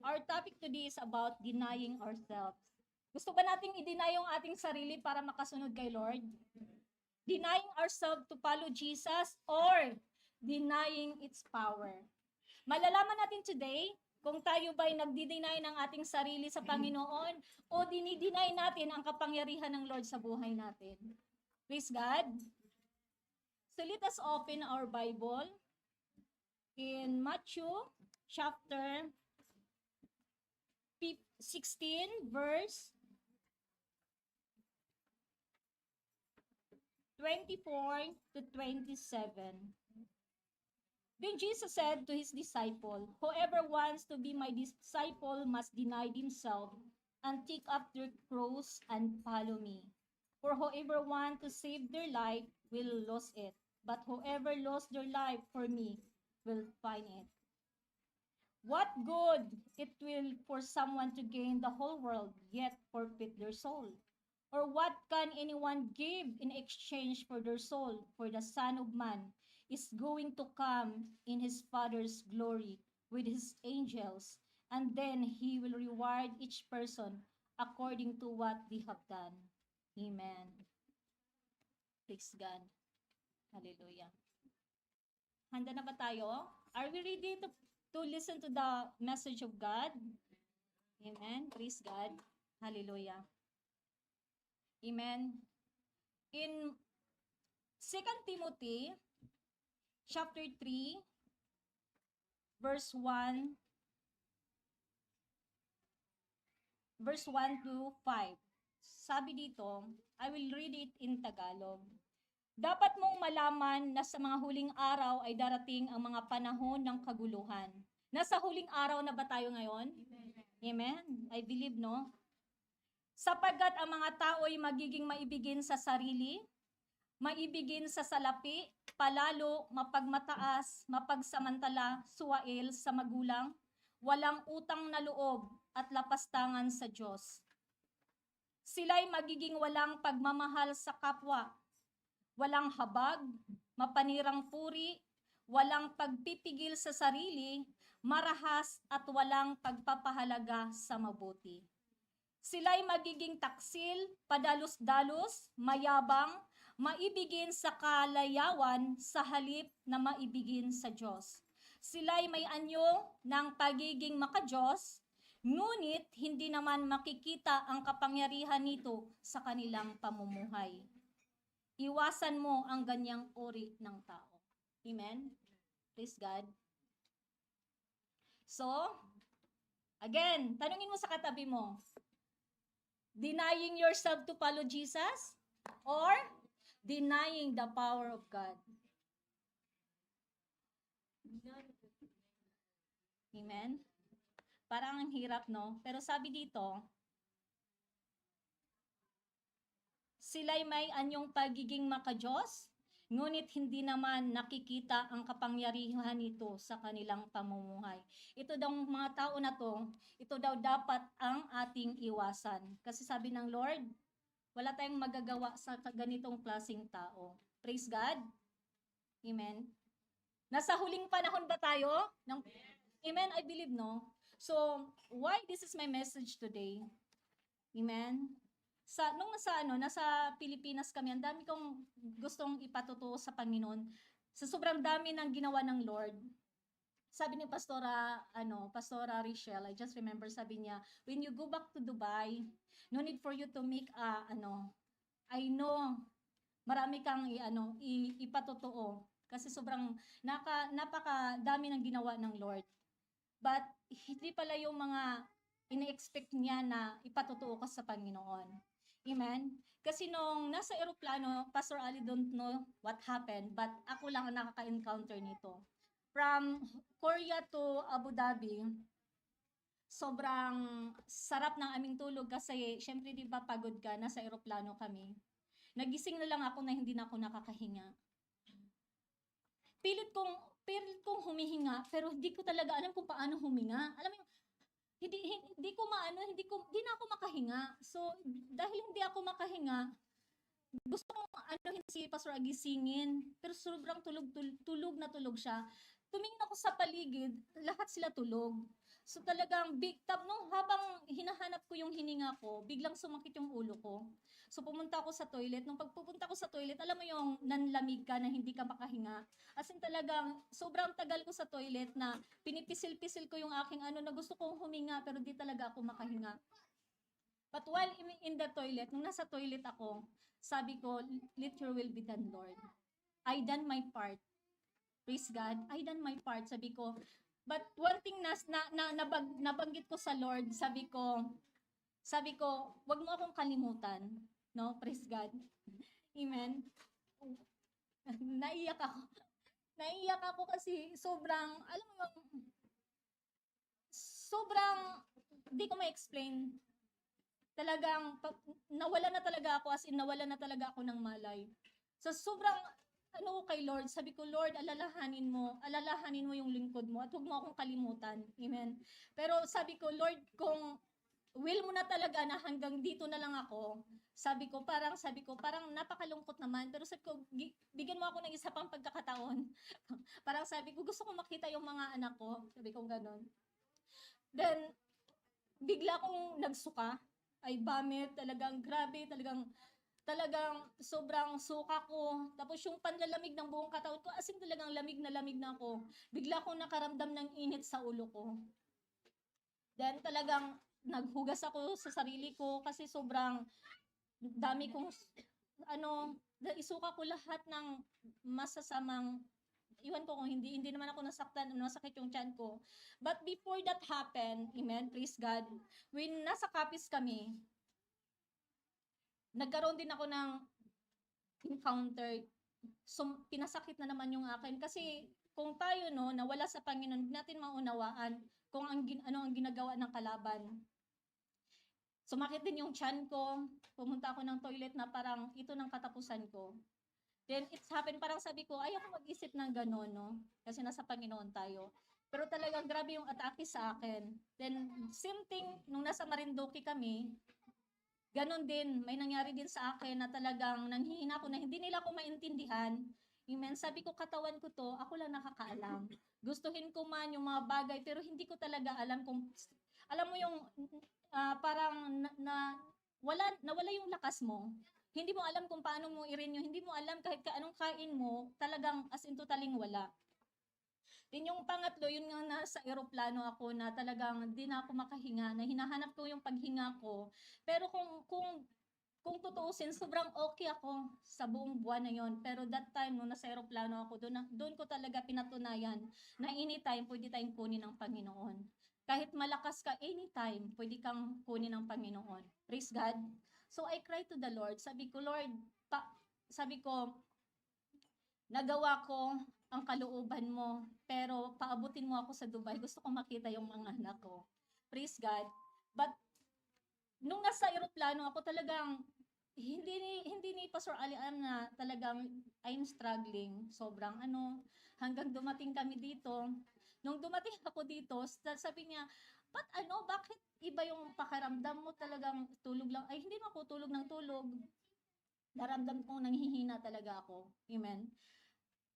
Our topic today is about denying ourselves. Gusto ba nating i-deny yung ating sarili para makasunod kay Lord? Denying ourselves to follow Jesus or denying its power? Malalaman natin today kung tayo ba'y nagdi-deny ng ating sarili sa Panginoon o dinideny natin ang kapangyarihan ng Lord sa buhay natin. Praise God. So let us open our Bible in Matthew chapter 16 verse 24 to 27. Then Jesus said to his disciple, "Whoever wants to be my disciple must deny himself and take up their cross and follow me. For whoever wants to save their life will lose it, but whoever lost their life for me will find it. What good it will for someone to gain the whole world yet forfeit their soul? Or what can anyone give in exchange for their soul? For the Son of Man is going to come in his Father's glory with his angels, and then he will reward each person according to what they have done." Amen. Praise God. Hallelujah. Handa na ba tayo? Are we ready to listen to the message of God? Amen. Praise God. Hallelujah. Amen. In 2 Timothy chapter 3 verse 1 to 5. Sabi dito, I will read it in Tagalog. Dapat mong malaman na sa mga huling araw ay darating ang mga panahon ng kaguluhan. Nasa huling araw na ba tayo ngayon? Amen. I believe, no? Sapagkat ang mga tao ay magiging maibigin sa sarili, maibigin sa salapi, palalo, mapagmataas, mapagsamantala, suwail sa magulang, walang utang na loob at lapastangan sa Diyos. Sila'y magiging walang pagmamahal sa kapwa, walang habag, mapanirang puri, walang pagpipigil sa sarili, marahas at walang pagpapahalaga sa mabuti. Sila'y magiging taksil, padalos-dalos, mayabang, maibigin sa kalayawan sa halip na maibigin sa Diyos. Sila'y may anyo ng pagiging makadiyos, ngunit hindi naman makikita ang kapangyarihan nito sa kanilang pamumuhay. Iwasan mo ang ganyang uri ng tao. Amen? Praise God. So, again, tanungin mo sa katabi mo, denying yourself to follow Jesus or denying the power of God? Amen? Parang ang hirap, no? Pero sabi dito, sila'y may anyong pagiging makadiyos, ngunit hindi naman nakikita ang kapangyarihan nito sa kanilang pamumuhay. Ito daw mga tao na to, ito daw dapat ang ating iwasan. Kasi sabi ng Lord, wala tayong magagawa sa ganitong klaseng tao. Praise God. Amen. Nasa huling panahon ba tayo? Amen, I believe, no? So, why this is my message today? Amen. Nasa Pilipinas kami, ang dami kong gustong ipatuto sa Panginoon. Sa sobrang dami ng ginawa ng Lord. Sabi ni Pastora Richelle, I just remember, sabi niya, when you go back to Dubai, no need for you to make I know marami kang ipatotoo kasi sobrang napakadami ng ginawa ng Lord. But hindi pala yung mga ina-expect niya na ipatotoo ka sa Panginoon. Amen? Kasi nung nasa eroplano, Pastor Ali don't know what happened, but ako lang ang nakaka-encounter nito. From Korea to Abu Dhabi, sobrang sarap ng aming tulog kasi syempre di ba pagod ka, nasa eroplano kami. Nagising na lang ako na hindi na ako nakakahinga. Pilit kong humihinga, pero hindi ko talaga alam kung paano huminga. Alam mo, hindi na ako makahinga. So, dahil hindi ako makahinga, gusto kong si Pastor agisingin, pero sobrang tulog na tulog siya. Tumingin ako sa paligid, lahat sila tulog. So talagang big tap nung habang hinahanap ko yung hininga ko, biglang sumakit yung ulo ko. So pumunta ako sa toilet. Nung pagpupunta ko sa toilet, alam mo yung nanlamig ka na hindi ka makahinga. As in talagang sobrang tagal ko sa toilet na pinipisil-pisil ko yung aking ano na gusto kong huminga pero di talaga ako makahinga. But while in the toilet, nung nasa toilet ako, sabi ko, let your will be done, Lord. I done my part. Praise God. I done my part. Sabi ko, but one thing nabanggit ko sa Lord, sabi ko, wag mo akong kalimutan. No? Praise God. Amen. Naiyak ako. Naiyak ako kasi sobrang, alam mo, sobrang, hindi ko ma-explain. Talagang, nawala na talaga ako, as in, nawala na talaga ako ng malay. So, sobrang, ano ko kay Lord, sabi ko, Lord, alalahanin mo yung lingkod mo at huwag mo akong kalimutan. Amen. Pero sabi ko, Lord, kung will mo na talaga na hanggang dito na lang ako, sabi ko, parang napakalungkot naman, pero sabi ko, bigyan mo ako ng isa pang pagkakataon. Parang sabi ko, gusto ko makita yung mga anak ko. Sabi ko ganun. Then, bigla akong nagsuka. Ay, vomit, talagang grabe, talagang sobrang suka ko. Tapos yung panlalamig ng buong katawan ko, as in talagang lamig na ako. Bigla akong nakaramdam ng init sa ulo ko. Then talagang naghugas ako sa sarili ko kasi sobrang dami kong isuka ko lahat ng masasamang, iwan ko kung hindi naman ako nasaktan, nasakit yung tiyan ko. But before that happened, amen, praise God, when nasa Capiz kami, nagkaroon din ako ng encounter. So, pinasakit na naman yung akin. Kasi, kung tayo, no, nawala sa Panginoon, hindi natin maunawaan kung ano ang ginagawa ng kalaban. Sumakit din yung tiyan ko. Pumunta ako ng toilet na parang ito ng katapusan ko. Then, it's happened, parang sabi ko, ayoko mag-isip ng gano'n, no? Kasi nasa Panginoon tayo. Pero talagang grabe yung atake sa akin. Then, same thing, nung nasa Marinduque kami, ganon din, may nangyari din sa akin na talagang nanghihina ko na hindi nila ako maintindihan. Amen. Sabi ko, katawan ko to, ako lang nakakaalam. Gustuhin ko man yung mga bagay, pero hindi ko talaga alam kung, alam mo yung, parang nawala yung lakas mo. Hindi mo alam kung paano mo i-renew, hindi mo alam kahit anong kain mo, talagang as in totaling wala. Then yung pangatlo, yun nga nasa eroplano ako na talagang di na ako makahinga, na hinahanap ko yung paghinga ko. Pero kung tutuusin, sobrang okay ako sa buong buwan na yon. Pero that time, nung nasa eroplano ako, doon ko talaga pinatunayan na anytime pwede tayong kunin ng Panginoon. Kahit malakas ka, anytime pwede kang kunin ng Panginoon. Praise God. So I cried to the Lord. Sabi ko, Lord, sabi ko, nagawa ko ang kalooban mo, pero paabutin mo ako sa Dubai. Gusto ko makita yung mga anak ko. Praise God. But nung nasa eroplano ako, talagang hindi ni Pastor Ali alam na talagang I'm struggling. Sobrang hanggang dumating kami dito. Nung dumating ako dito, sabi niya, bakit iba yung pakaramdam mo, talagang tulog lang? Ay, hindi mo ako tulog ng tulog. Naramdam kong nanghihina talaga ako. Amen.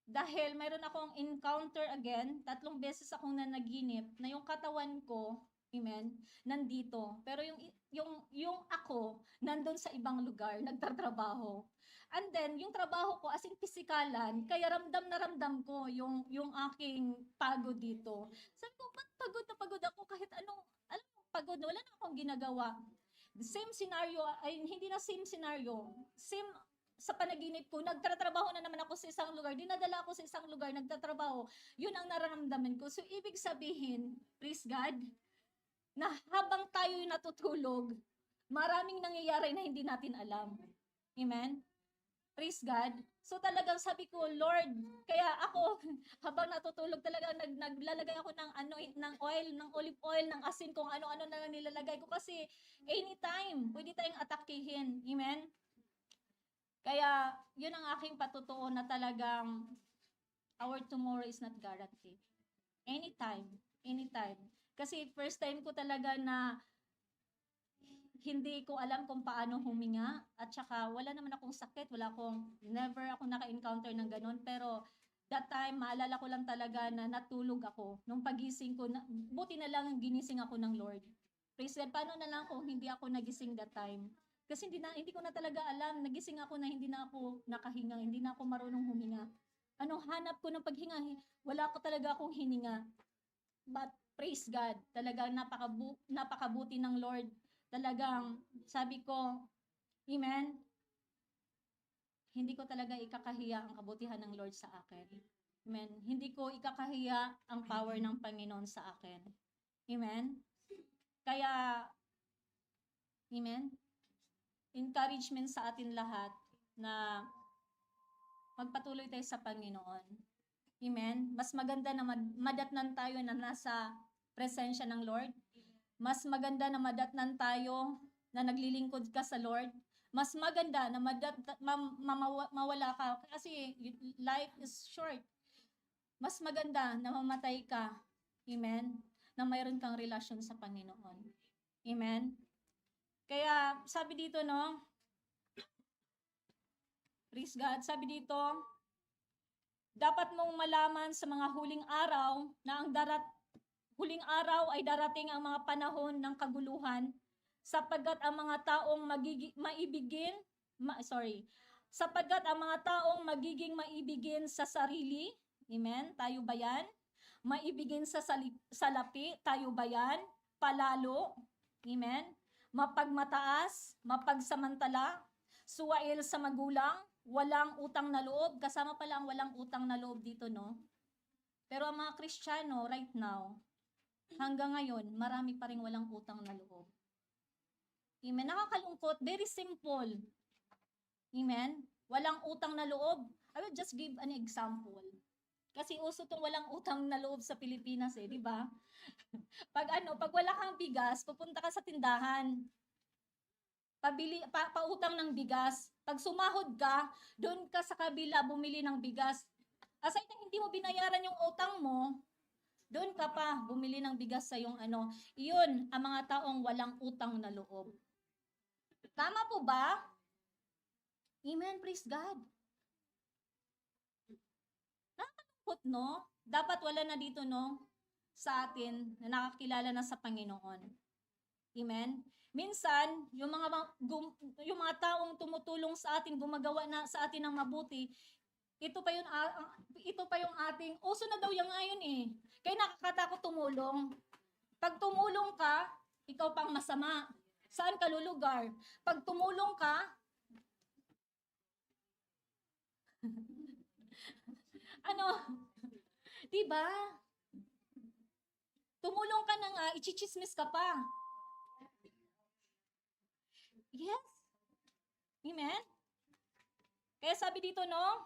Dahil mayroon akong encounter again, 3 beses akong nanaginip na yung katawan ko, amen, nandito. Pero yung ako, nandun sa ibang lugar, nagtatrabaho. And then, yung trabaho ko, as in pisikalan, kaya ramdam na ramdam ko yung aking pagod dito. Sabi ko, ba't pagod na pagod ako kahit alam mo, pagod na, wala na akong ginagawa. The same scenario, ay hindi na same scenario, same sa panaginip ko, nagtatrabaho na naman ako sa isang lugar, dinadala ako sa isang lugar, nagtatrabaho, yun ang nararamdaman ko. So, ibig sabihin, praise God, na habang tayo natutulog, maraming nangyayari na hindi natin alam. Amen? Praise God. So talagang sabi ko, Lord, kaya ako habang natutulog talaga naglalagay ako ng oil, ng olive oil, ng asin, kung ano-ano na nilalagay ko kasi anytime pwede tayong atakihin. Amen? Kaya, yun ang aking patutuo na talagang our tomorrow is not guaranteed. Anytime. Anytime. Kasi first time ko talaga na hindi ko alam kung paano huminga at saka wala naman akong sakit, never ako naka-encounter ng ganun, pero that time, maalala ko lang talaga na natulog ako. Nung pagising ko, buti na lang ginising ako ng Lord. Praise God, paano na lang kung hindi ako nagising that time? Kasi hindi ko na talaga alam, nagising ako na hindi na ako nakahinga, hindi na ako marunong huminga. Anong hanap ko ng paghinga? Wala ko talaga akong hininga. But praise God, talagang napakabuti ng Lord. Talagang sabi ko, amen, hindi ko talaga ikakahiya ang kabutihan ng Lord sa akin. Amen. Hindi ko ikakahiya ang power ng Panginoon sa akin. Amen. Kaya, amen, encouragement sa atin lahat na magpatuloy tayo sa Panginoon. Amen. Mas maganda na madatnan tayo na nasa presensya ng Lord. Mas maganda na madatnan tayo na naglilingkod ka sa Lord. Mas maganda na mawala ka kasi life is short. Mas maganda na mamatay ka. Amen. Na mayroon kang relasyon sa Panginoon. Amen. Kaya sabi dito, no, praise God, sabi dito, dapat mong malaman sa mga huling araw na ang huling araw ay darating ang mga panahon ng kaguluhan, sapagkat ang mga taong sapagkat ang mga taong magiging maibigin sa sarili, amen, tayo ba yan? Maibigin sa salapi, tayo ba yan? Palalo, amen, mapagmataas, mapagsamantala, suwail sa magulang, walang utang na loob, kasama pala ang walang utang na loob dito, no? Pero ang mga Kristiyano right now, hanggang ngayon, marami pa rin walang utang na loob. Amen. Nakakalungkot. Very simple. Amen. Walang utang na loob. I will just give an example. Kasi uso tong walang utang na loob sa Pilipinas di ba? Pag wala kang bigas, pupunta ka sa tindahan. Pautang ng bigas. Pag sumahod ka, doon ka sa kabila bumili ng bigas. Aside na hindi mo binayaran yung utang mo, doon ka pa bumili ng bigas sa yung Iyon ang mga taong walang utang na loob. Tama po ba? Amen, praise God. Nakakalungkot, no? Dapat wala na dito, no? Sa atin na nakakilala na sa Panginoon. Amen? Minsan, yung mga taong tumutulong sa atin, gumagawa na sa atin ng mabuti, ito pa yung ating, uso na daw yung ngayon Kaya nakakatakot tumulong. Pag tumulong ka, ikaw pang masama. Saan ka lulugar? Pag tumulong ka, diba? Tumulong ka na nga, ichichismis ka pa. Yes. Amen? Kaya sabi dito, no?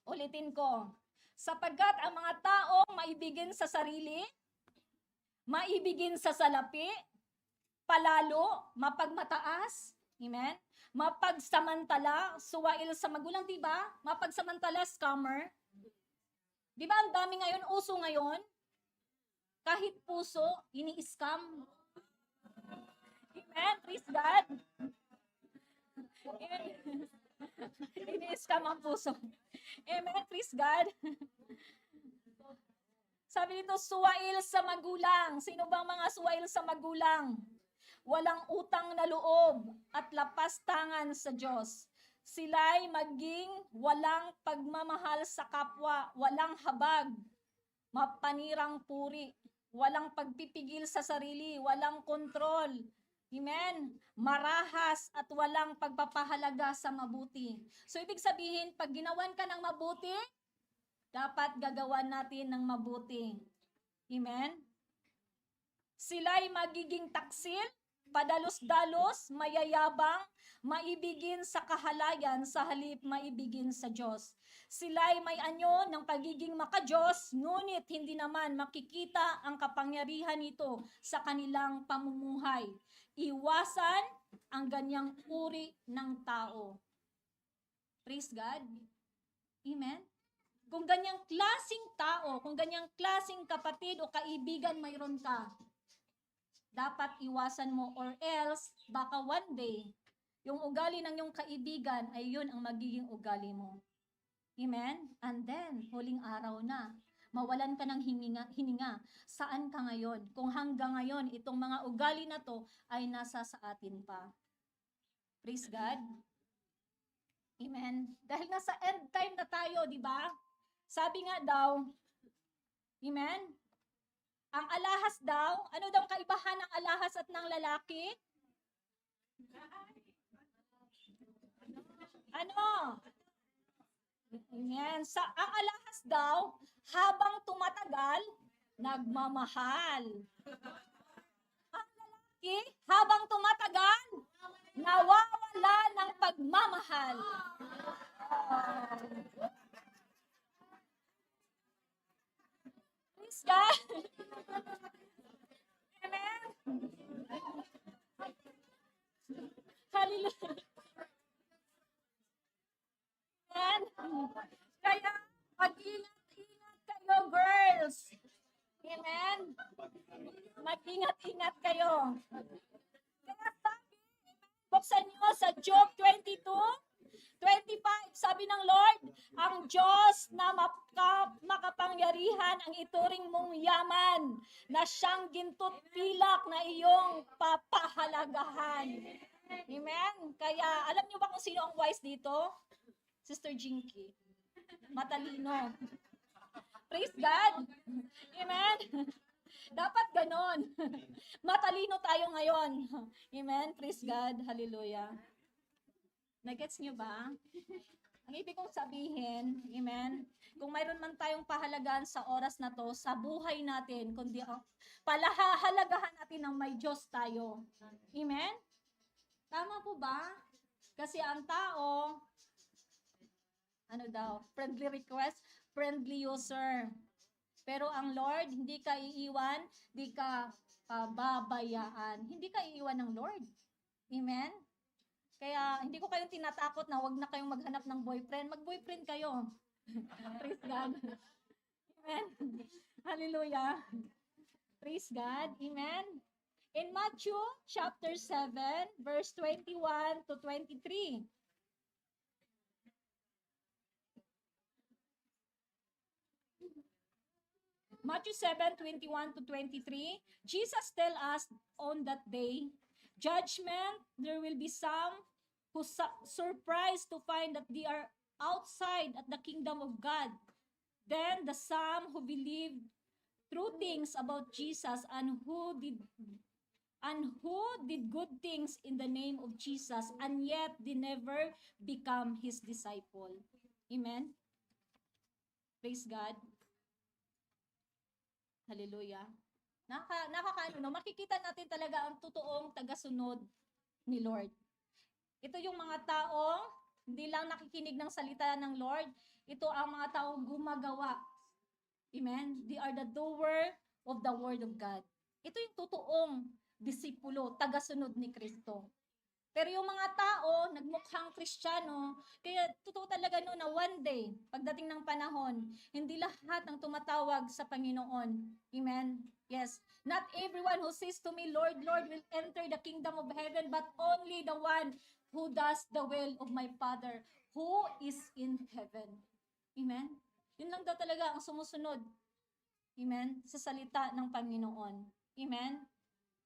Ulitin ko. Sapagkat ang mga taong maibigin sa sarili, maibigin sa salapi, palalo, mapagmataas, amen? Mapagsamantala, suwail sa magulang, diba? Mapagsamantala, scammer. Diba ang dami ngayon, uso ngayon? Kahit puso, ini-scam. Amen? Praise God. Ini-scam ang puso. Amen? Praise God. Sabi nito, suwail sa magulang. Sino bang mga suwail sa magulang? Walang utang na loob at lapastangan sa Diyos. Sila'y maging walang pagmamahal sa kapwa, walang habag, mapanirang puri, walang pagpipigil sa sarili, walang kontrol. Amen? Marahas at walang pagpapahalaga sa mabuti. So, ibig sabihin, pag ginawan ka ng mabuti, dapat gagawan natin ng mabuti. Amen? Sila'y magiging taksil, padalos-dalos, mayayabang, maibigin sa kahalayan sa halip maibigin sa Diyos. Sila'y may anyo ng pagiging makadiyos, ngunit hindi naman makikita ang kapangyarihan nito sa kanilang pamumuhay. Iwasan ang ganyang uri ng tao. Praise God. Amen? Kung ganyang klaseng tao, kung ganyang klaseng kapatid o kaibigan mayroon ka, dapat iwasan mo or else baka one day, yung ugali ng yung kaibigan ay yun ang magiging ugali mo. Amen? And then, huling araw na, mawalan ka ng hininga. Saan ka ngayon? Kung hanggang ngayon, itong mga ugali na to ay nasa sa atin pa. Praise God. Amen. Dahil nasa end time na tayo, di ba? Sabi nga daw, amen? Ang alahas daw, ano daw kaibahan ng alahas at ng lalaki? Ano? Amen. Ang alahas daw, habang tumatagal, nagmamahal. Ang lalaki, habang tumatagal, nawawala ng pagmamahal. Praise God. Amen. Hallelujah. Amen. Kaya, mag-ingat-ingat kayo, girls. Amen. Mag-ingat-ingat kayo. Kaya sabi, buksan nyo sa Job 22:25, sabi ng Lord, ang Diyos na makapangyarihan ang ituring mong yaman, na siyang ginto't pilak na iyong papahalagahan. Amen? Kaya, alam niyo ba kung sino ang wise dito? Sister Jinky. Matalino. Praise God. Amen? Dapat ganon. Matalino tayo ngayon. Amen? Praise God. Hallelujah. Nagets niyo ba? Ang ibig kong sabihin, amen, kung mayroon man tayong pahalagaan sa oras na to, sa buhay natin, kundi palahalagahan natin ng may Diyos tayo. Amen? Tama po ba? Kasi ang tao, ano daw, friendly request, friendly user. Pero ang Lord, hindi ka iiwan, hindi ka pababayaan. Hindi ka iiwan ng Lord. Amen? Kaya hindi ko kayong tinatakot na wag na kayong maghanap ng boyfriend. Mag-boyfriend kayo. Praise God. Amen. Hallelujah. Praise God. Amen. In Matthew chapter 7, verse 21 to 23. Matthew 7:21 to 23, Jesus tell us on that day, judgment, there will be some who surprised to find that they are outside at the kingdom of God. Then the some who believed true things about Jesus and who did good things in the name of Jesus, and yet they never become his disciple. Amen. Praise God. Hallelujah. Nakakaano, no? Makikita natin talaga ang totoong tagasunod ni Lord. Ito yung mga taong hindi lang nakikinig ng salita ng Lord, ito ang mga taong gumagawa. Amen? They are the doer of the word of God. Ito yung totoong disipulo, tagasunod ni Kristo. Pero yung mga tao, nagmukhang Kristiyano, kaya totoo talaga no na one day, pagdating ng panahon, hindi lahat ng tumatawag sa Panginoon. Amen? Yes. Not everyone who says to me, Lord, Lord, will enter the kingdom of heaven, but only the one who does the will of my Father, who is in heaven. Amen? Yun lang daw talaga ang sumusunod. Amen? Sa salita ng Panginoon. Amen?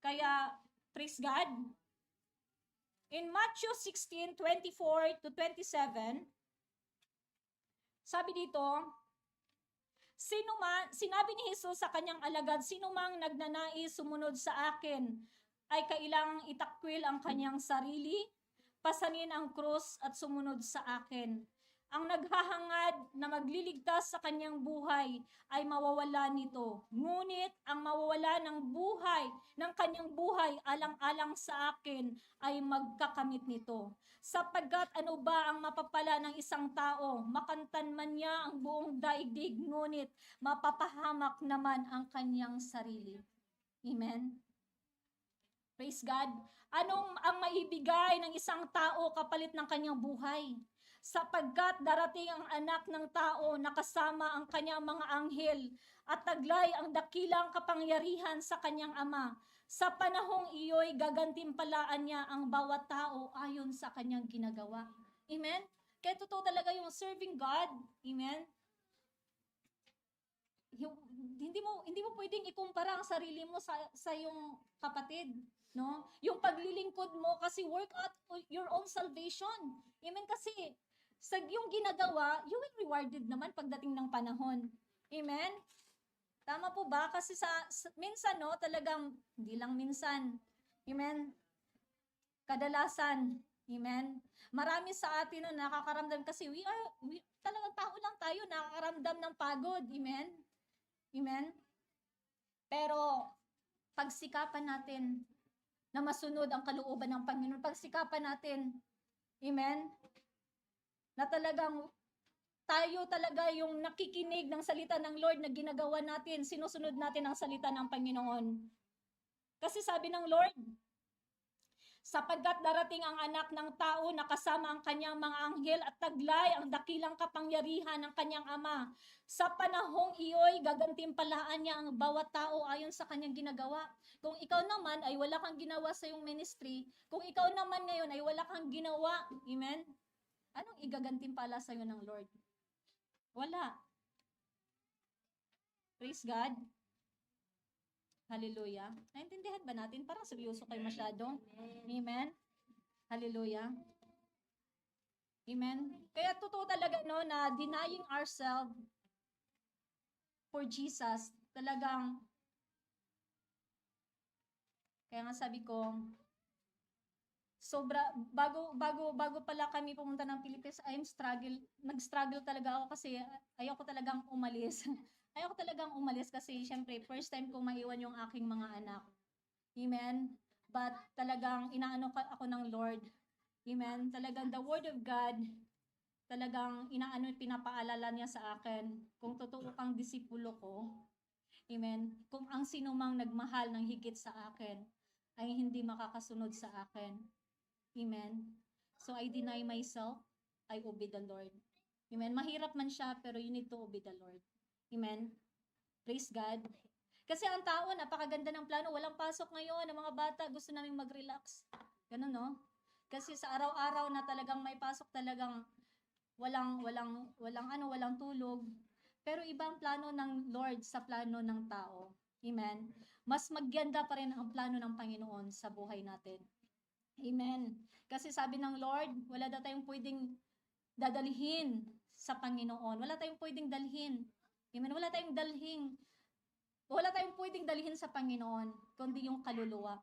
Kaya, praise God. In Matthew 16:24 to 27, sabi dito, sinabi ni Jesus sa kanyang alagad, sino mang nagnanais sumunod sa akin, ay kailangang itakwil ang kanyang sarili, pasanin ang krus at sumunod sa akin. Ang naghahangad na magliligtas sa kanyang buhay ay mawawala nito. Ngunit ang mawawala ng kanyang buhay alang-alang sa akin ay magkakamit nito. Sapagkat ano ba ang mapapala ng isang tao? Makantan man niya ang buong daigdig, ngunit mapapahamak naman ang kanyang sarili. Amen? Praise God. Anong ang maibigay ng isang tao kapalit ng kanyang buhay? Sapagkat darating ang anak ng tao na kasama ang kanyang mga anghel at taglay ang dakilang kapangyarihan sa kanyang ama. Sa panahong iyo'y gagantimpalaan niya ang bawat tao ayon sa kanyang ginagawa. Amen? Kaya totoo talaga yung serving God. Amen? Hindi mo pwedeng ikumpara ang sarili mo sa yung kapatid, no? Yung paglilingkod mo kasi work out your own salvation. Amen, kasi sa yung ginagawa, you will rewarded naman pagdating ng panahon. Amen. Tama po ba? Kasi minsan, no, talagang hindi lang minsan. Amen. Kadalasan, amen. Marami sa atin no, nakakaramdam kasi talagang tao lang tayo nakakaramdam ng pagod. Amen. Amen? Pero, pagsikapan natin na masunod ang kalooban ng Panginoon, pagsikapan natin, amen? Na talagang tayo talaga yung nakikinig ng salita ng Lord na ginagawa natin, sinusunod natin ang salita ng Panginoon. Kasi sabi ng Lord, sapagkat darating ang anak ng tao na kasama ang kanyang mga anghel at taglay ang dakilang kapangyarihan ng kanyang ama. Sa panahong iyo'y gagantimpalaan niya ang bawat tao ayon sa kanyang ginagawa. Kung ikaw naman ay wala kang ginawa sa iyong ministry, kung ikaw naman ngayon ay wala kang ginawa, amen? Anong igagantimpala sa iyo ng Lord? Wala. Praise God. Hallelujah. Naintindihan ba natin? Parang seryoso kayo masyado. Amen? Hallelujah. Amen? Kaya totoo talaga no, na denying ourselves for Jesus, talagang, kaya nga sabi ko, bago pala kami pumunta ng Philippines, nag-struggle talaga ako kasi ayoko talagang umalis. Ayoko talagang umalis kasi syempre first time kong maiwan yung aking mga anak. Amen? But talagang inaano ako ng Lord. Amen? Talagang the Word of God, talagang pinapaalala niya sa akin kung totoo kang disipulo ko. Amen? Kung ang sinumang nagmahal ng higit sa akin ay hindi makakasunod sa akin. Amen? So I deny myself, I obey the Lord. Amen? Mahirap man siya, pero you need to obey the Lord. Amen? Praise God. Kasi ang tao, napakaganda ng plano. Walang pasok ngayon. Ang mga bata, gusto namin mag-relax. Ganun, no? Kasi sa araw-araw na talagang may pasok, talagang walang tulog. Pero ibang plano ng Lord sa plano ng tao. Amen? Mas maganda pa rin ang plano ng Panginoon sa buhay natin. Amen. Kasi sabi ng Lord, wala daw tayong pwedeng dadalhin sa Panginoon. Wala tayong pwedeng dalhin. Amen. Wala tayong pwedeng dalhin sa Panginoon, kundi yung kaluluwa.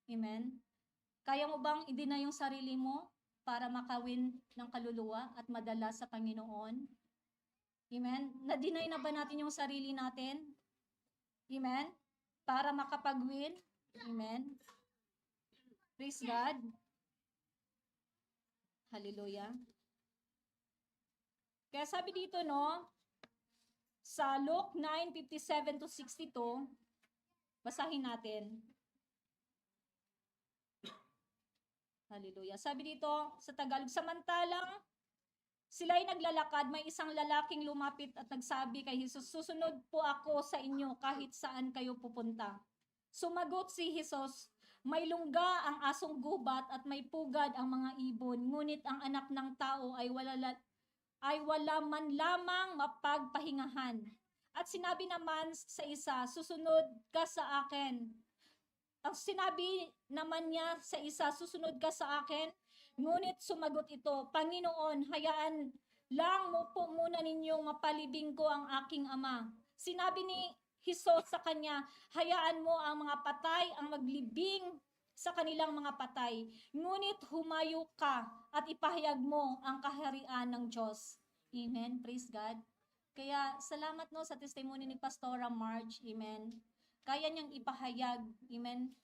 Amen. Kaya mo bang i-deny yung sarili mo para makawin ng kaluluwa at madala sa Panginoon? Amen. Na-deny na ba natin yung sarili natin? Amen. Para makapag-win? Amen. Praise God. Hallelujah. Kaya sabi dito, no, sa Luke 9:57-62, basahin natin. Hallelujah. Sabi dito sa Tagalog, samantalang sila'y naglalakad, may isang lalaking lumapit at nagsabi kay Jesus, susunod po ako sa inyo kahit saan kayo pupunta. Sumagot si Jesus, may lungga ang asong gubat at may pugad ang mga ibon, ngunit ang anak ng tao ay wala man lamang mapagpahingahan. At sinabi naman sa isa, susunod ka sa akin. Ang sinabi naman niya sa isa, susunod ka sa akin. Ngunit sumagot ito, Panginoon, hayaan lang mo po muna ninyong mapalibing ko ang aking ama. Sinabi ni Jesus sa kanya, hayaan mo ang mga patay ang maglibing sa kanilang mga patay. Ngunit humayo ka at ipahayag mo ang kaharian ng Diyos. Amen. Praise God. Kaya salamat no sa testimony ni Pastora Marge. Amen. Kaya niyang ipahayag, amen,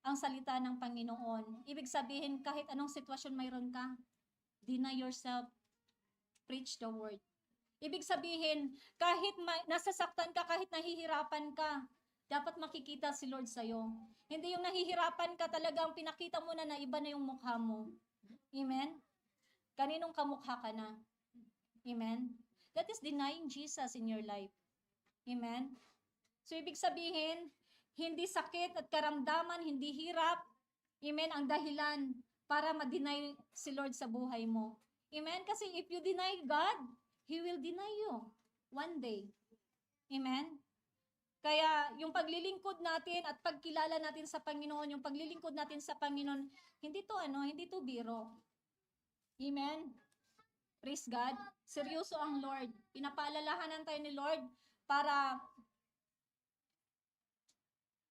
ang salita ng Panginoon. Ibig sabihin, kahit anong sitwasyon mayroon ka, deny yourself, preach the word. Ibig sabihin, kahit nasasaktan ka, kahit nahihirapan ka, dapat makikita si Lord sa'yo. Hindi yung nahihirapan ka talagang pinakita mo na iba na yung mukha mo. Amen? Kaninong kamukha ka na? Amen? That is denying Jesus in your life. Amen? So, ibig sabihin, hindi sakit at karamdaman, hindi hirap, amen, ang dahilan para ma-deny si Lord sa buhay mo. Amen? Kasi if you deny God, He will deny you one day. Amen? Kaya yung paglilingkod natin at pagkilala natin sa Panginoon, yung paglilingkod natin sa Panginoon, hindi to biro. Amen? Praise God. Seryoso ang Lord. Pinapaalalahanan tayo ni Lord para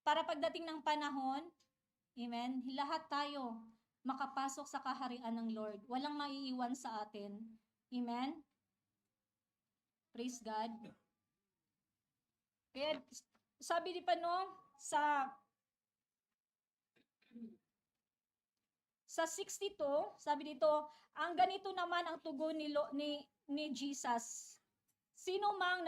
pagdating ng panahon, amen, lahat tayo makapasok sa kaharian ng Lord. Walang maiiwan sa atin. Amen? Praise God. Kaya sabi di pa sa 62, sabi dito, ang ganito naman ang tugon ni Jesus. Sino mang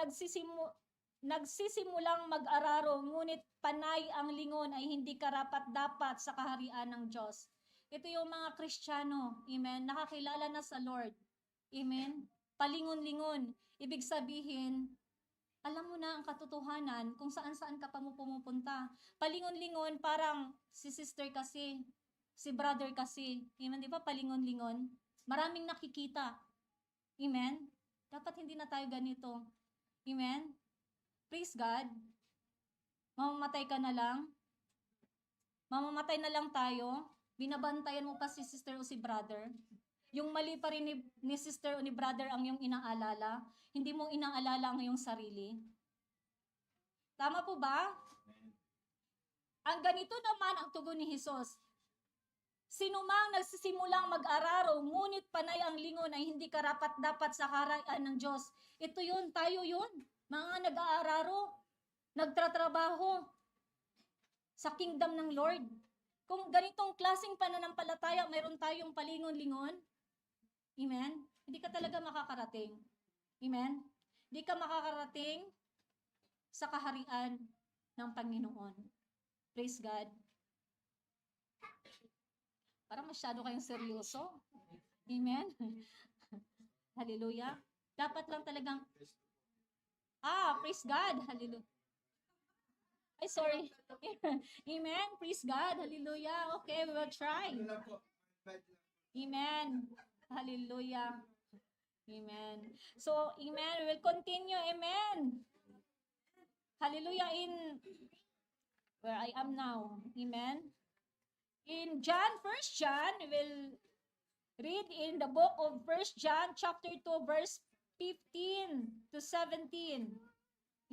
nagsisimulang mag-araro, ngunit panay ang lingon ay hindi karapat-dapat sa kaharian ng Diyos. Ito yung mga Kristiyano, amen, nakakilala na sa Lord. Amen? Palingon-lingon. Ibig sabihin, alam mo na ang katotohanan kung saan-saan ka pa mo pumupunta. Palingon-lingon, parang si sister kasi, si brother kasi. Amen, di ba? Palingon-lingon. Maraming nakikita. Amen? Dapat hindi na tayo ganito. Amen? Praise God. Mamamatay ka na lang. Mamamatay na lang tayo. Binabantayan mo pa si sister o si brother. Yung mali pa rin ni sister o ni brother ang iyong inaalala. Hindi mo inaalala ang iyong sarili. Tama po ba? Ang ganito naman ang tugon ni Jesus. Sino mang nagsisimulang mag-araro, ngunit panay ang lingon ay hindi karapat-dapat sa kaharian ng Diyos. Ito yun, tayo yun. Mga nag-aararo, nagtratrabaho sa kingdom ng Lord. Kung ganitong klaseng pananampalataya, mayroon tayong palingon-lingon, amen? Hindi ka talaga makakarating. Amen? Hindi ka makakarating sa kaharian ng Panginoon. Praise God. Parang masyado kayong seryoso. Amen? Hallelujah. Dapat lang talagang, praise God. Hallelujah. Ay, sorry. Amen. Praise God. Hallelujah. Okay, we will try. Amen. Hallelujah. Amen. So, amen. We will continue. Amen. Hallelujah. In where I am now. Amen. In John, 1 John, we will read in the book of 1 John, chapter 2, verse 15 to 17.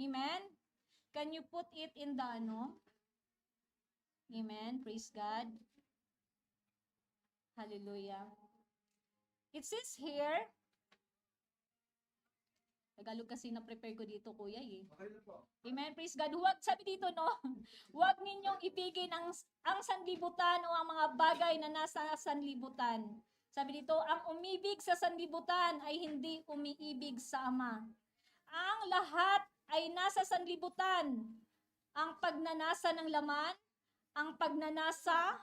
Amen. Can you put it in the Amen. Praise God. Hallelujah. It says here, Tagalog kasi na-prepare ko dito, kuya eh. Amen. Praise God. Sabi dito, huwag ninyong ibigin ang sanlibutan o ang mga bagay na nasa sanlibutan. Sabi dito, ang umibig sa sanlibutan ay hindi umiibig sa Ama. Ang lahat ay nasa sanlibutan. Ang pagnanasa ng laman, ang pagnanasa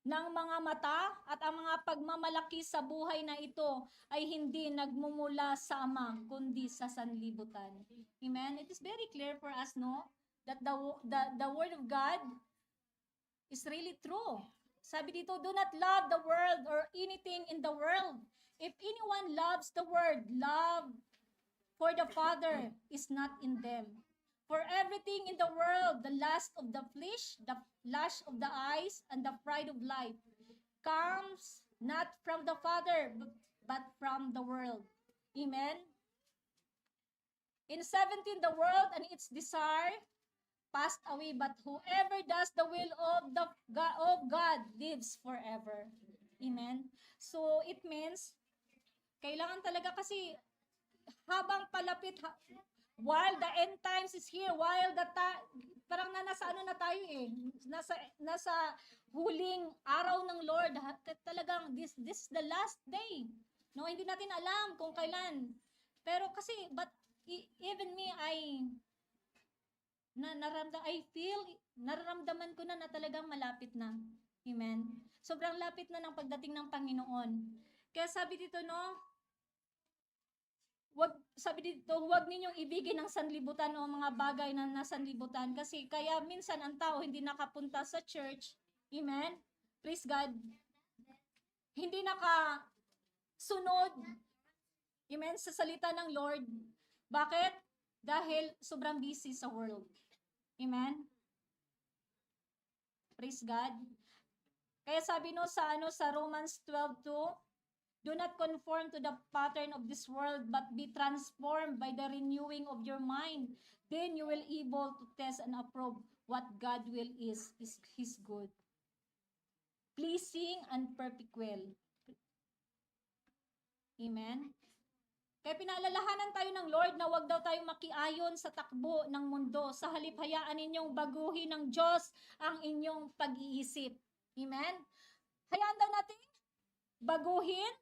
ng mga mata at ang mga pagmamalaki sa buhay na ito ay hindi nagmumula sa Ama, kundi sa sanlibutan. Amen? It is very clear for us, that the Word of God is really true. Sabi dito, do not love the world or anything in the world. If anyone loves the world, love for the Father is not in them. For everything in the world, the lust of the flesh, the lust of the eyes, and the pride of life, comes not from the Father, but from the world. Amen? In 17, the world and its desire passed away, but whoever does the will of God lives forever. Amen? So, it means, kailangan talaga kasi, habang palapit, while the end times is here, while parang nasa na tayo eh, nasa huling araw ng Lord, talagang this is the last day. Hindi natin alam kung kailan. Pero kasi, but even me, nararamdaman ko na talagang malapit na. Amen? Sobrang lapit na ng pagdating ng Panginoon. Kaya sabi dito, huwag ninyong ibigin ang sanlibutan o mga bagay na nasa sanlibutan kasi kaya minsan ang tao hindi nakapunta sa church. Amen? Praise God. Hindi sunod, amen, sa salita ng Lord. Bakit? Dahil sobrang busy sa world. Amen? Praise God. Kaya sabi no sa Romans 12:2, do not conform to the pattern of this world, but be transformed by the renewing of your mind. Then you will able to test and approve what God will is His good, pleasing, and perfect will. Amen? Kaya pinaalalahanan tayo ng Lord na wag daw tayong makiayon sa takbo ng mundo. Sa halip, hayaan ninyong baguhin ng Diyos ang inyong pag-iisip. Amen? Hayaan daw nating baguhin.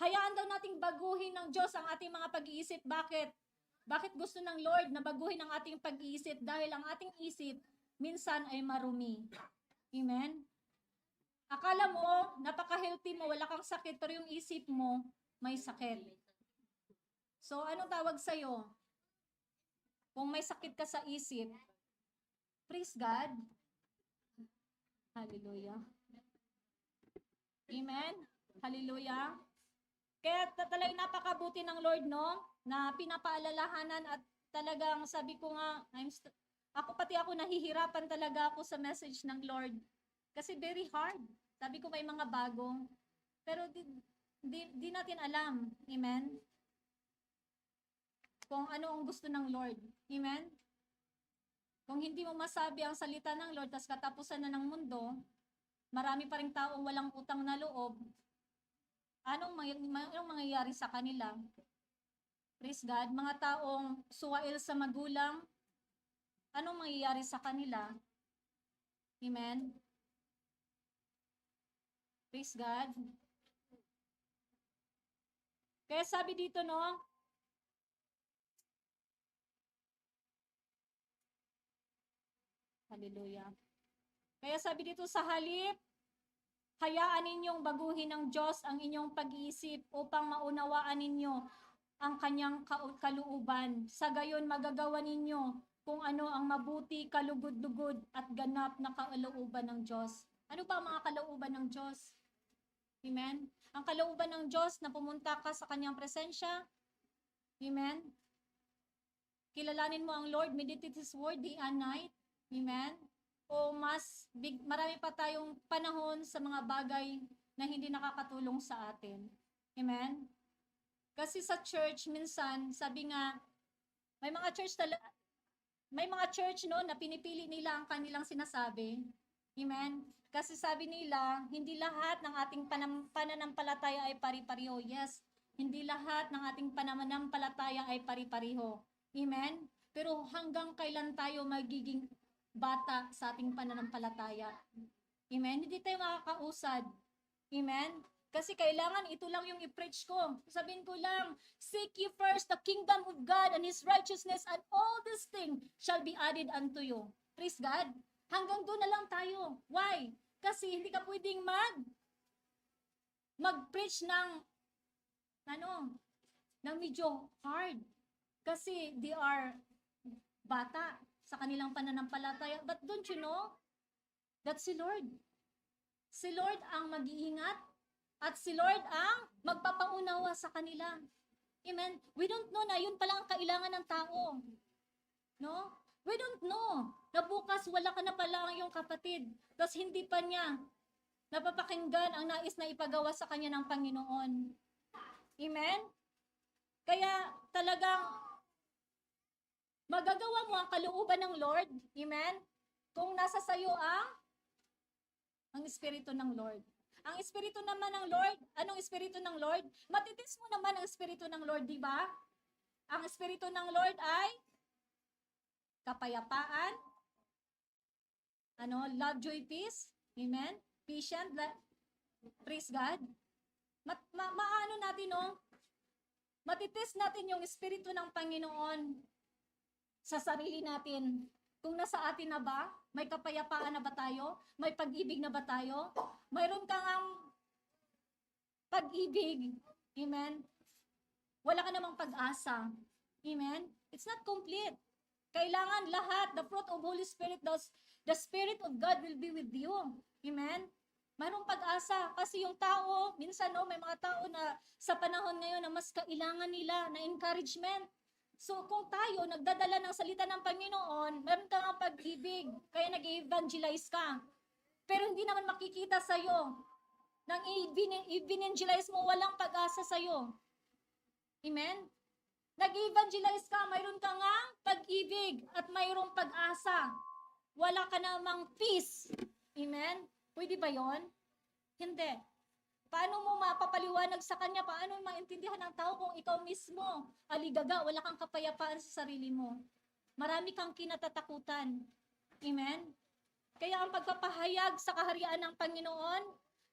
Hayaan daw nating baguhin ng Diyos ang ating mga pag-iisip. Bakit? Bakit gusto ng Lord na baguhin ang ating pag-iisip? Dahil ang ating isip minsan ay marumi. Amen? Akala mo, napaka-healthy mo, wala kang sakit, pero yung isip mo, may sakit. So, anong tawag sa'yo? Kung may sakit ka sa isip, praise God. Hallelujah. Amen? Hallelujah. Kaya talagang napakabuti ng Lord, no? Na pinapaalalahanan at talagang sabi ko nga, ako nahihirapan talaga ako sa message ng Lord. Kasi very hard. Sabi ko may mga bago. Pero di natin alam. Amen? Kung ano ang gusto ng Lord. Amen? Kung hindi mo masabi ang salita ng Lord, tas katapusan na ng mundo, marami pa rin taong walang utang na loob, anong mangyayari sa kanila? Praise God. Mga taong suwail sa magulang, anong mangyayari sa kanila? Amen? Praise God. Kaya sabi dito, no, hallelujah. Kaya sabi dito sa halip, hayaan ninyong baguhin ng Diyos ang inyong pag-iisip upang maunawaan ninyo ang kanyang kalooban. Sa gayon magagawa ninyo kung ano ang mabuti, kalugod-lugod at ganap na kalooban ng Diyos. Ano ba ang mga kalooban ng Diyos? Amen? Ang kalooban ng Diyos na pumunta ka sa kanyang presensya. Amen? Kilalanin mo ang Lord, meditate His word day and night. Amen? O marami pa tayong panahon sa mga bagay na hindi nakakatulong sa atin. Amen? Kasi sa church, minsan, sabi nga, may mga church no, na pinipili nila ang kanilang sinasabi. Amen? Kasi sabi nila, hindi lahat ng ating pananampalataya ay pari-pariho. Yes, hindi lahat ng ating pananampalataya ay pari-pariho. Amen? Pero hanggang kailan tayo magiging bata sa ating pananampalataya? Amen? Hindi tayo makakausad. Amen? Kasi kailangan ito lang yung i-preach ko. Sabihin ko lang, seek ye first the kingdom of God and His righteousness, and all these things shall be added unto you. Praise God. Hanggang doon na lang tayo. Why? Kasi hindi ka pwedeng mag-preach ng medyo hard. Kasi they are bata sa kanilang pananampalataya. But don't you know that si Lord ang mag-iingat at si Lord ang magpapaunawa sa kanila. Amen? We don't know na yun pala ang kailangan ng tao. No? We don't know na bukas wala ka na pala ang iyong kapatid. Tapos hindi pa niya napapakinggan ang nais na ipagawa sa kanya ng Panginoon. Amen? Kaya talagang magagawa mo ang kalooban ng Lord. Amen? Kung nasa sayo ang Espiritu ng Lord. Ang Espiritu naman ng Lord, anong Espiritu ng Lord? Matitis mo naman ang Espiritu ng Lord, di ba? Ang Espiritu ng Lord ay kapayapaan, love, joy, peace, amen? Patient, praise God. Maano natin, matitis natin yung Espiritu ng Panginoon sa sarili natin. Kung nasa atin na ba? May kapayapaan na ba tayo? May pag-ibig na ba tayo? Mayroon kang pag-ibig. Amen? Wala ka namang pag-asa. Amen? It's not complete. Kailangan lahat, the fruit of Holy Spirit, the Spirit of God will be with you. Amen? Mayroong pag-asa. Kasi yung tao, minsan may mga tao na sa panahon ngayon na mas kailangan nila na encouragement. So kung tayo nagdadala ng salita ng Panginoon, meron ka nga pag-ibig, kaya nag-evangelize ka. Pero hindi naman makikita sa'yo. Nang i-evangelize mo, walang pag-asa sa'yo. Amen? Nag-evangelize ka, mayroon ka nga pag-ibig at mayroong pag-asa. Wala ka namang peace. Amen? Pwede ba yon? Hindi. Paano mo mapapaliwanag sa kanya? Paano maintindihan ng tao kung ikaw mismo, aligaga, wala kang kapayapaan sa sarili mo? Marami kang kinatatakutan. Amen? Kaya ang pagpapahayag sa kaharian ng Panginoon,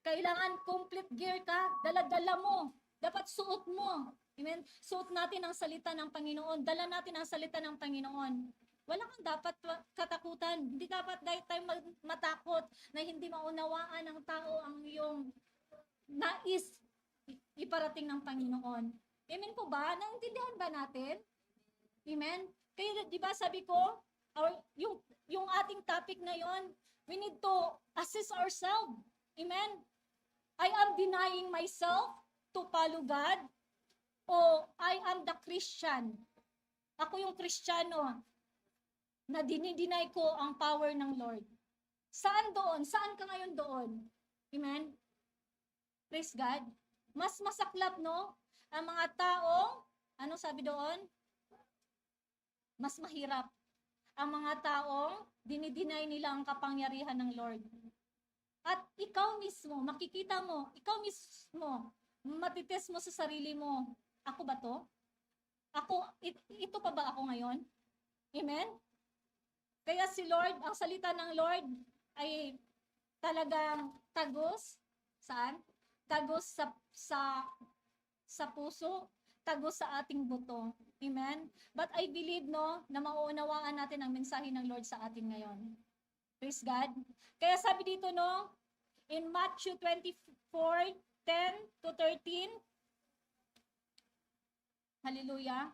kailangan complete gear ka, dala-dala mo, dapat suot mo. Amen? Suot natin ang salita ng Panginoon, dala natin ang salita ng Panginoon. Wala kang dapat katakutan. Hindi dapat dahil tayo matakot na hindi maunawaan ng tao ang iyong nais iparating ng Panginoon. Amen po ba? Naintindihan ba natin? Amen? Kaya di ba sabi ko, yung ating topic na yon, we need to assess ourselves. Amen? I am denying myself to follow God, o I am the Christian. Ako yung Kristiyano na dinideny ko ang power ng Lord. Saan doon? Saan ka ngayon doon? Amen? Praise God. Mas masaklap, no? Ang mga taong, ano sabi doon? Mas mahirap. Ang mga taong dinideny nila ang kapangyarihan ng Lord. At ikaw mismo, makikita mo, ikaw mismo, matitest mo sa sarili mo, ako ba to? Ito pa ba ako ngayon? Amen? Kaya si Lord, ang salita ng Lord ay talagang tagos. Saan? Tagos sa puso, tagos sa ating buto. Amen? But I believe, no, na mauunawaan natin ang mensahe ng Lord sa atin ngayon. Praise God. Kaya sabi dito, no, in Matthew 24:10-13, hallelujah.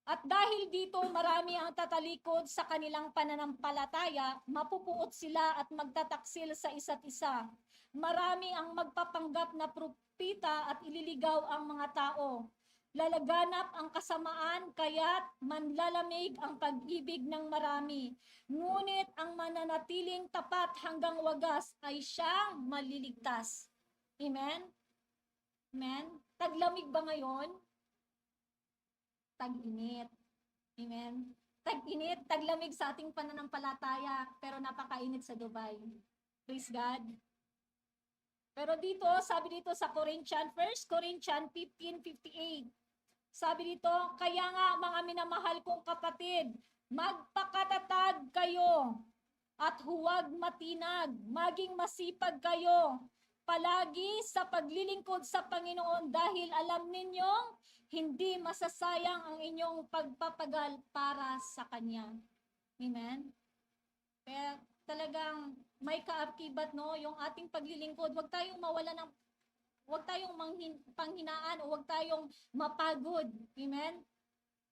At dahil dito marami ang tatalikod sa kanilang pananampalataya, mapupuot sila at magtataksil sa isa't isa. Marami ang magpapanggap na propita at ililigaw ang mga tao. Lalaganap ang kasamaan, kaya't manlalamig ang pag-ibig ng marami. Ngunit ang mananatiling tapat hanggang wagas ay siyang maliligtas. Amen? Amen? Taglamig ba ngayon? Tag-init. Amen? Tag-init, taglamig sa ating pananampalataya, pero napakainit sa Dubai. Praise God. Pero dito, sabi dito sa 1 Corinthians 15:58, sabi dito, kaya nga mga minamahal kong kapatid, magpakatatag kayo at huwag matinag, maging masipag kayo palagi sa paglilingkod sa Panginoon dahil alam ninyong hindi masasayang ang inyong pagpapagal para sa Kanya. Amen? Kaya talagang may kaakibat, no, yung ating paglilingkod. Huwag tayong huwag tayong panghinaan o huwag tayong mapagod. Amen?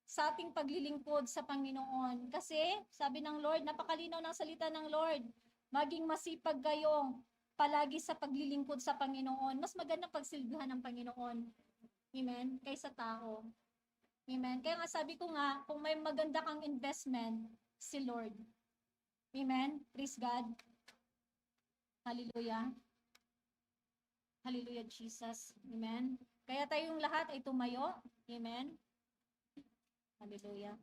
Sa ating paglilingkod sa Panginoon. Kasi, sabi ng Lord, napakalinaw ng salita ng Lord, maging masipag kayo palagi sa paglilingkod sa Panginoon. Mas magandang pagsilbihan ng Panginoon. Amen? Kaysa tao. Amen? Kaya nga sabi ko nga, kung may maganda kang investment, si Lord. Amen? Praise God. Hallelujah. Hallelujah, Jesus. Amen? Kaya tayong lahat ay tumayo. Amen? Hallelujah.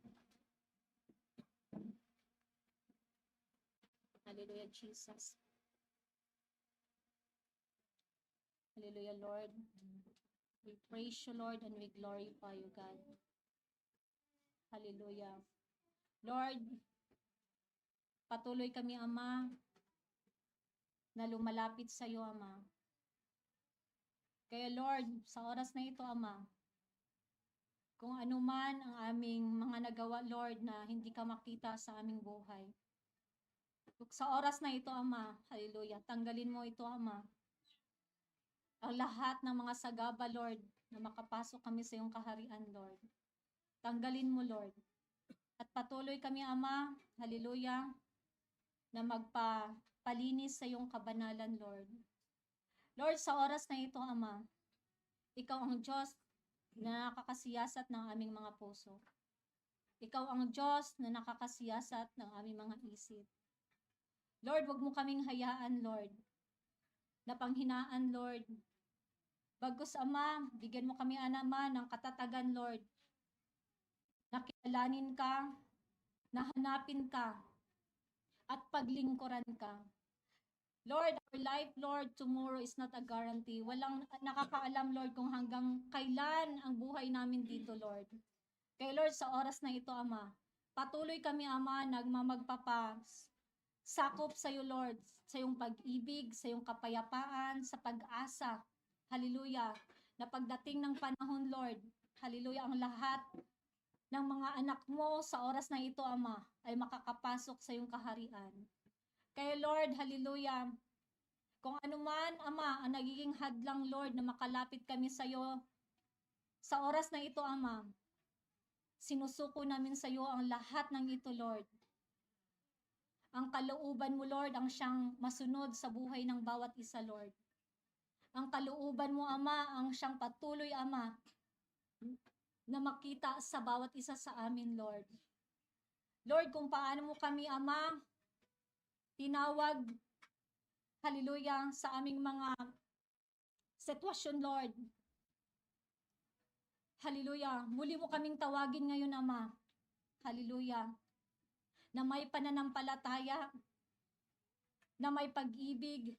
Hallelujah, Jesus. Hallelujah, Lord. We praise you, Lord, and we glorify you, God. Hallelujah. Lord, patuloy kami, Ama, na lumalapit sa iyo, Ama. Kaya, Lord, sa oras na ito, Ama, kung ano man ang aming mga nagawa, Lord, na hindi ka makita sa aming buhay. Sa oras na ito, Ama, hallelujah, tanggalin mo ito, Ama. Ang lahat ng mga sagaba, Lord, na makapasok kami sa iyong kaharian, Lord. Tanggalin mo, Lord. At patuloy kami, Ama, hallelujah, na palinis sa iyong kabanalan, Lord. Lord, sa oras na ito, Ama, Ikaw ang Diyos na nakakasiyasat ng aming mga puso. Ikaw ang Diyos na nakakasiyasat ng aming mga isip. Lord, wag mo kaming hayaan, Lord, na panghinaan, Lord. Bagkus, Ama, bigyan mo kami, Ama, ng katatagan, Lord, na kilalanin ka, na hanapin ka, at paglingkuran ka. Lord, our life, Lord, tomorrow is not a guarantee. Walang nakakaalam, Lord, kung hanggang kailan ang buhay namin dito, Lord. Kaya, Lord, sa oras na ito, Ama, patuloy kami, Ama, sakop sa iyo, Lord, sa iyong pag-ibig, sa iyong kapayapaan, sa pag-asa. Hallelujah. Na pagdating ng panahon, Lord, hallelujah, ang lahat ng mga anak mo sa oras na ito, Ama, ay makakapasok sa iyong kaharian. Kaya Lord, hallelujah, kung anuman, Ama, ang nagiging hadlang, Lord, na makalapit kami sa iyo, sa oras na ito, Ama, sinusuko namin sa iyo ang lahat ng ito, Lord. Ang kalooban mo, Lord, ang siyang masunod sa buhay ng bawat isa, Lord. Ang kalooban mo, Ama, ang siyang patuloy, Ama, na makita sa bawat isa sa amin, Lord. Lord, kung paano mo kami, Ama, tinawag, hallelujah, sa aming mga sitwasyon, Lord. Hallelujah. Muli mo kaming tawagin ngayon, Ama. Hallelujah. Na may pananampalataya, na may pag-ibig.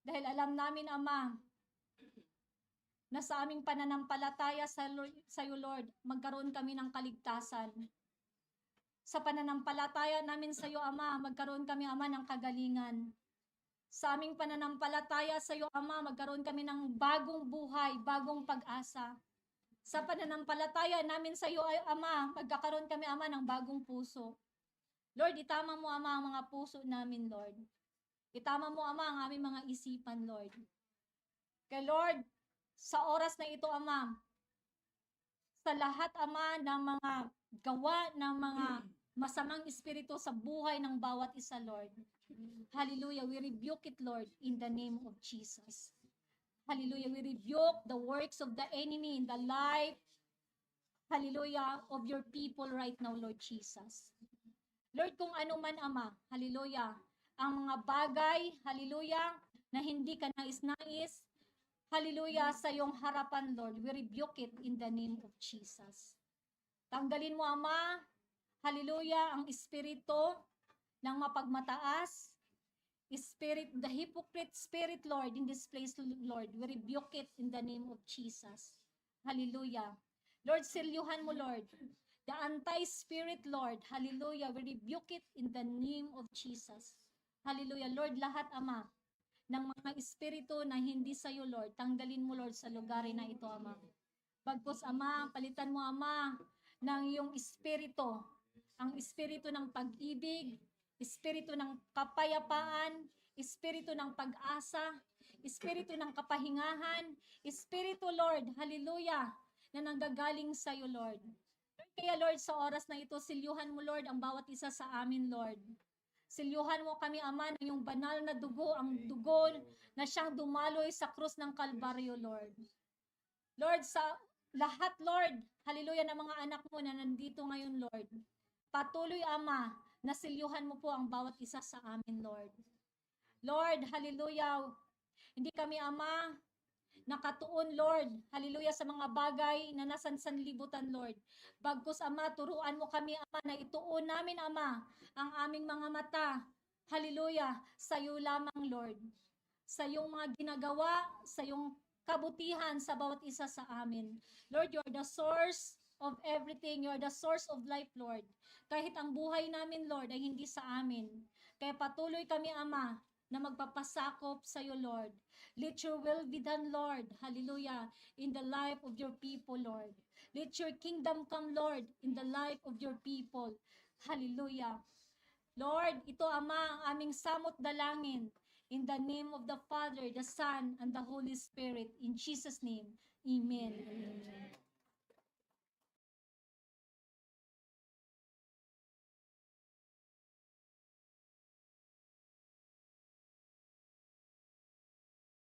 Dahil alam namin, Ama, na sa aming pananampalataya sa iyo, Lord, magkaroon kami ng kaligtasan. Sa pananampalataya namin sa iyo, Ama, magkaroon kami, Ama, ng kagalingan. Sa aming pananampalataya sa iyo, Ama, magkaroon kami ng bagong buhay, bagong pag-asa. Sa pananampalataya namin sa iyo, Ama, magkakaroon kami, Ama, ng bagong puso. Lord, itama mo, Ama, ang mga puso namin, Lord. Itama mo, Ama, ang aming mga isipan, Lord. Kaya, Lord, sa oras na ito, Ama, sa lahat, Ama, ng mga gawa ng mga masamang espiritu sa buhay ng bawat isa, Lord. Hallelujah. We rebuke it, Lord, in the name of Jesus. Hallelujah. We rebuke the works of the enemy in the life, hallelujah, of your people right now, Lord Jesus. Lord, kung ano man, Ama, hallelujah, ang mga bagay, hallelujah, na hindi ka nais-nais, hallelujah, sa iyong harapan, Lord, we rebuke it in the name of Jesus. Tanggalin mo, Ama, hallelujah, ang espiritu ng mapagmataas, the hypocrite spirit, Lord, in this place, Lord, we rebuke it in the name of Jesus. Hallelujah. Lord, silyuhan mo, Lord, the anti-spirit, Lord, hallelujah, we rebuke it in the name of Jesus. Hallelujah. Lord, lahat, Ama, ng mga espiritu na hindi sa iyo, Lord, tanggalin mo, Lord, sa lugar na ito, Ama. Bagkus, Ama, palitan mo, Ama, ng iyong espiritu, ang espiritu ng pag-ibig, espiritu ng kapayapaan, espiritu ng pag-asa, espiritu ng kapahingahan, espiritu, Lord, hallelujah, na nanggagaling sa iyo, Lord. Kaya, Lord, sa oras na ito, silyuhan mo, Lord, ang bawat isa sa amin, Lord. Silyuhan mo kami, Ama, ng iyong banal na dugo, ang dugo na siyang dumaloy sa krus ng Kalbaryo, Lord. Lord, sa lahat, Lord, hallelujah, ng mga anak mo na nandito ngayon, Lord. Patuloy, Ama, na silyuhan mo po ang bawat isa sa amin, Lord. Lord, hallelujah, hindi kami, Ama, nakatuon, Lord, hallelujah, sa mga bagay na nasansanlibutan, Lord. Bagkus, Ama, turuan mo kami, Ama, na ituon namin, Ama, ang aming mga mata, hallelujah, sa iyo lamang, Lord. Sa iyong mga ginagawa, sa iyong kabutihan sa bawat isa sa amin. Lord, you are the source of everything. You are the source of life, Lord. Kahit ang buhay namin, Lord, ay hindi sa amin. Kaya patuloy kami, Ama, na magpapasakop sa iyo, Lord. Let your will be done, Lord. Hallelujah. In the life of your people, Lord. Let your kingdom come, Lord, in the life of your people. Hallelujah. Lord, ito, Ama, ang aming samot dalangin. In the name of the Father, the Son, and the Holy Spirit. In Jesus' name, Amen. Amen.